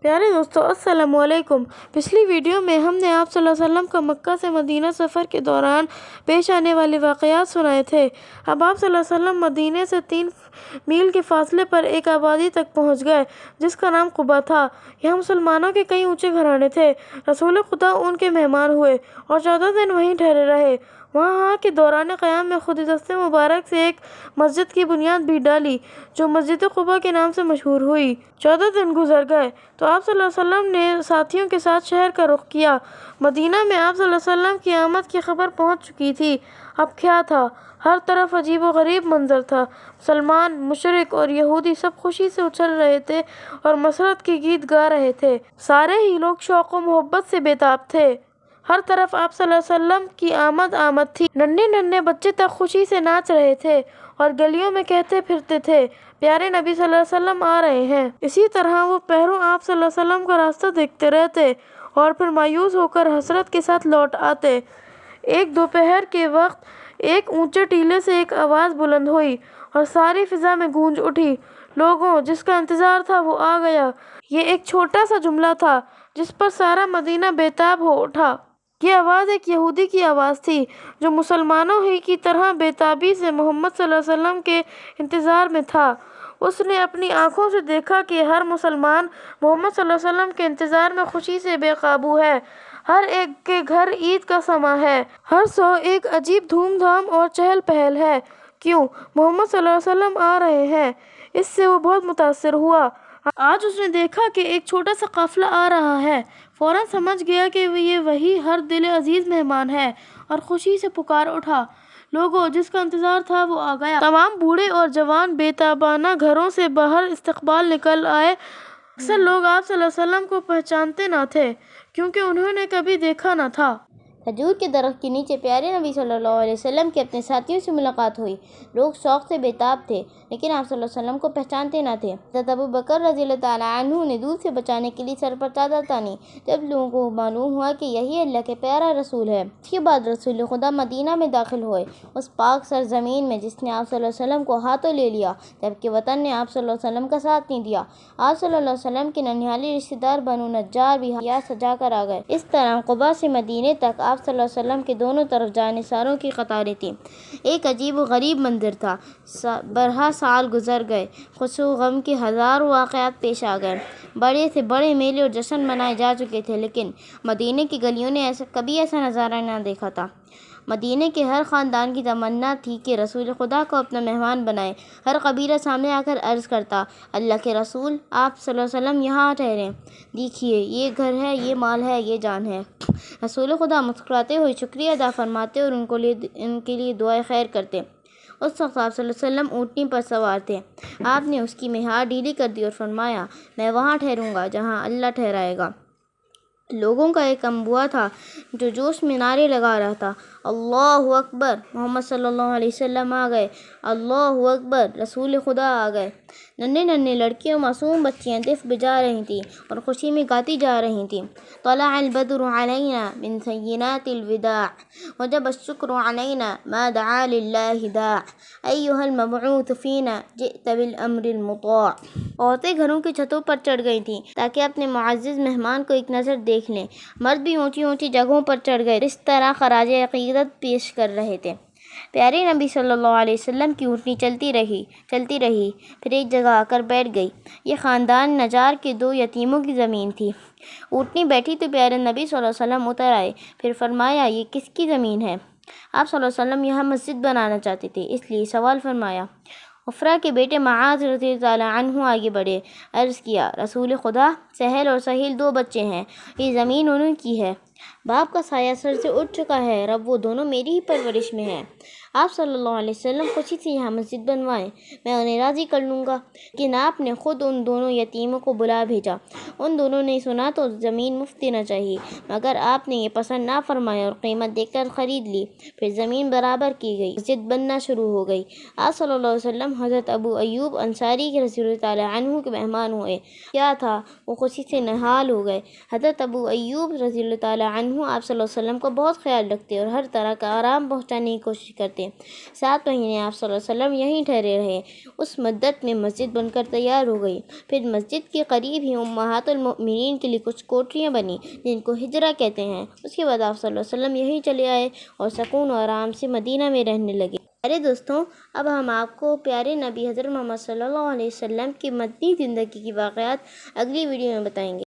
پیارے دوستو السلام علیکم۔ پچھلی ویڈیو میں ہم نے آپ صلی اللہ علیہ وسلم کا مکہ سے مدینہ سفر کے دوران پیش آنے والے واقعات سنائے تھے۔ اب آپ صلی اللہ علیہ وسلم مدینہ سے 3 میل کے فاصلے پر ایک آبادی تک پہنچ گئے جس کا نام قبا تھا۔ یہاں مسلمانوں کے کئی اونچے گھرانے تھے۔ رسول خدا ان کے مہمان ہوئے اور 14 دن وہیں ٹھہرے رہے۔ وہاں کے دوران قیام میں خود دست مبارک سے ایک مسجد کی بنیاد بھی ڈالی جو مسجد قبا کے نام سے مشہور ہوئی۔ 14 دن گزر گئے تو آپ صلی اللہ علیہ وسلم نے ساتھیوں کے ساتھ شہر کا رخ کیا۔ مدینہ میں آپ صلی اللہ علیہ وسلم کی آمد کی خبر پہنچ چکی تھی۔ اب کیا تھا؟ ہر طرف عجیب و غریب منظر تھا۔ مسلمان، مشرک اور یہودی سب خوشی سے اچھل رہے تھے اور مسرت کے گیت گا رہے تھے۔ سارے ہی لوگ شوق و محبت سے بےتاب تھے۔ ہر طرف آپ صلی اللہ علیہ وسلم کی آمد تھی۔ ننھے ننھے بچے تک خوشی سے ناچ رہے تھے اور گلیوں میں کہتے پھرتے تھے، پیارے نبی صلی اللہ علیہ وسلم آ رہے ہیں۔ اسی طرح وہ پہروں آپ صلی اللہ علیہ وسلم کا راستہ دیکھتے رہتے اور پھر مایوس ہو کر حسرت کے ساتھ لوٹ آتے۔ ایک دوپہر کے وقت ایک اونچے ٹیلے سے ایک آواز بلند ہوئی اور ساری فضا میں گونج اٹھی، لوگوں جس کا انتظار تھا وہ آ گیا۔ یہ ایک چھوٹا سا جملہ تھا جس پر سارا مدینہ بےتاب ہو اٹھا۔ یہ آواز ایک یہودی کی آواز تھی جو مسلمانوں ہی کی طرح بےتابی سے محمد صلی اللہ علیہ وسلم کے انتظار میں تھا۔ اس نے اپنی آنکھوں سے دیکھا کہ ہر مسلمان محمد صلی اللہ علیہ وسلم کے انتظار میں خوشی سے بے قابو ہے۔ ہر ایک کے گھر عید کا سماں ہے۔ ہر سو ایک عجیب دھوم دھام اور چہل پہل ہے۔ کیوں؟ محمد صلی اللہ علیہ وسلم آ رہے ہیں۔ اس سے وہ بہت متاثر ہوا۔ آج اس نے دیکھا کہ ایک چھوٹا سا قافلہ آ رہا ہے۔ فوراً سمجھ گیا کہ یہ وہی ہر دل عزیز مہمان ہے اور خوشی سے پکار اٹھا، لوگوں جس کا انتظار تھا وہ آ گیا۔ تمام بوڑھے اور جوان بے تابانہ گھروں سے باہر استقبال نکل آئے۔ اکثر لوگ آپ صلی اللہ علیہ وسلم کو پہچانتے نہ تھے کیونکہ انہوں نے کبھی دیکھا نہ تھا۔ کھجور کے درخت کے نیچے پیارے نبی صلی اللہ علیہ وسلم کے اپنے ساتھیوں سے ملاقات ہوئی۔ لوگ شوق سے بےتاب تھے لیکن آپ صلی اللہ علیہ وسلم کو پہچانتے نہ تھے۔ حضرت ابو بکر رضی اللہ تعالیٰ عنہ نے دودھ سے بچانے کے لیے سر پر چادر تانی جب لوگوں کو معلوم ہوا کہ یہی اللہ کے پیارا رسول ہے۔ اس کے بعد رسول خدا مدینہ میں داخل ہوئے، اس پاک سرزمین میں جس نے آپ صلی اللہ علیہ وسلم کو ہاتھوں لے لیا جبکہ وطن نے آپ صلی اللہ علیہ وسلم کا ساتھ نہیں دیا۔ آپ صلی اللہ علیہ وسلم کے ننھیالے رشتہ دار بنو نجار بھی ہتھیار سجا کر آ گئے۔ اس طرح قبا سے مدینے تک آپ صلی اللہ علیہ وسلم کے دونوں طرف جانثاروں کی قطاریں تھیں۔ ایک عجیب و غریب منظر تھا۔ بارہ سال گزر گئے، خوش و غم کے ہزاروں واقعات پیش آ گئے۔ بڑے سے بڑے میلے اور جشن منائے جا چکے تھے لیکن مدینے کی گلیوں نے کبھی ایسا نظارہ نہ دیکھا تھا۔ مدینے کے ہر خاندان کی تمنا تھی کہ رسول خدا کو اپنا مہمان بنائے۔ ہر قبیلہ سامنے آ کر عرض کرتا، اللہ کے رسول آپ صلی اللہ علیہ وسلم یہاں ٹھہریں، دیکھیے یہ گھر ہے، یہ مال ہے، یہ جان ہے۔ رسول خدا مسکراتے ہوئے شکریہ ادا فرماتے اور ان کے لیے دعائے خیر کرتے۔ اس وقت آپ صلی اللہ علیہ وسلم اونٹنی پر سوار تھے۔ آپ نے اس کی مہار ڈھیلی کر دی اور فرمایا، میں وہاں ٹھہروں گا جہاں اللہ ٹھہرائے گا۔ لوگوں کا ایک انبوہ تھا جو جوش میں نعرے لگا رہا تھا، اللہ اکبر، محمد صلی اللہ علیہ وسلم آ گئے، اللہ اکبر، رسول خدا آ گئے۔ ننھے ننھے لڑکیاں اور معصوم بچیاں دف بجا رہی تھیں اور خوشی میں گاتی جا رہی تھیں، طلع البدر علینا من ثنیات الوداع وجب الشکر علینا ما دعا للہ داع ایھا المبعوث فینا جئت بالامر المطاع۔ عورتیں گھروں کی چھتوں پر چڑھ گئی تھیں تاکہ اپنے معزز مہمان کو ایک نظر دیکھ لیں۔ مرد بھی اونچی اونچی جگہوں پر چڑھ گئے، اس طرح خراج عقیدت پیش کر رہے تھے۔ پیارے نبی صلی اللہ علیہ وسلم کی اونٹنی چلتی رہی پھر ایک جگہ آ کر بیٹھ گئی۔ یہ خاندان نجار کے 2 یتیموں کی زمین تھی۔ اونٹنی بیٹھی تو پیارے نبی صلی اللہ علیہ وسلم اتر آئے، پھر فرمایا، یہ کس کی زمین ہے؟ آپ صلی اللہ علیہ وسلم یہاں مسجد بنانا چاہتے تھے اس لیے سوال فرمایا۔ عفرہ کے بیٹے معاذ رضی اللہ تعالیٰ عنہ آگے بڑھے، عرض کیا، رسول خدا سہل اور سہیل 2 بچے ہیں، یہ زمین انہوں کی ہے۔ باپ کا سایہ سر سے اٹھ چکا ہے، رب وہ دونوں میری ہی پرورش میں ہیں۔ آپ صلی اللہ علیہ وسلم خوشی سے یہاں مسجد بنوائیں، میں انہیں راضی کر لوں گا۔ لیکن آپ نے خود ان دونوں یتیموں کو بلا بھیجا۔ ان دونوں نے سنا تو زمین مفت دینا چاہیے، مگر آپ نے یہ پسند نہ فرمایا اور قیمت دے کر خرید لی۔ پھر زمین برابر کی گئی، مسجد بننا شروع ہو گئی۔ آپ صلی اللہ علیہ وسلم حضرت ابو ایوب انصاری کے رضی اللہ تعالیٰ عنہ کے مہمان ہوئے۔ کیا تھا؟ وہ خوشی سے نہال ہو گئے۔ حضرت ابو ایوب رضی اللہ تعالیٰ عنہ آپ صلی اللہ علیہ وسلم کا بہت خیال رکھتے اور ہر طرح کا آرام پہنچانے کی کوشش کرتے۔ 7 مہینے آپ صلی اللہ علیہ وسلم یہیں ٹھہرے رہے۔ اس مدت میں مسجد بن کر تیار ہو گئی۔ پھر مسجد کے قریب ہی امہات المؤمنین کے لیے کچھ کوٹریاں بنیں جن کو حجرہ کہتے ہیں۔ اس کے بعد آپ صلی اللہ علیہ وسلم یہیں چلے آئے اور سکون و آرام سے مدینہ میں رہنے لگے۔ پیارے دوستوں، اب ہم آپ کو پیارے نبی حضرت محمد صلی اللہ علیہ وسلم کی مدنی زندگی کی واقعات اگلی ویڈیو میں بتائیں گے۔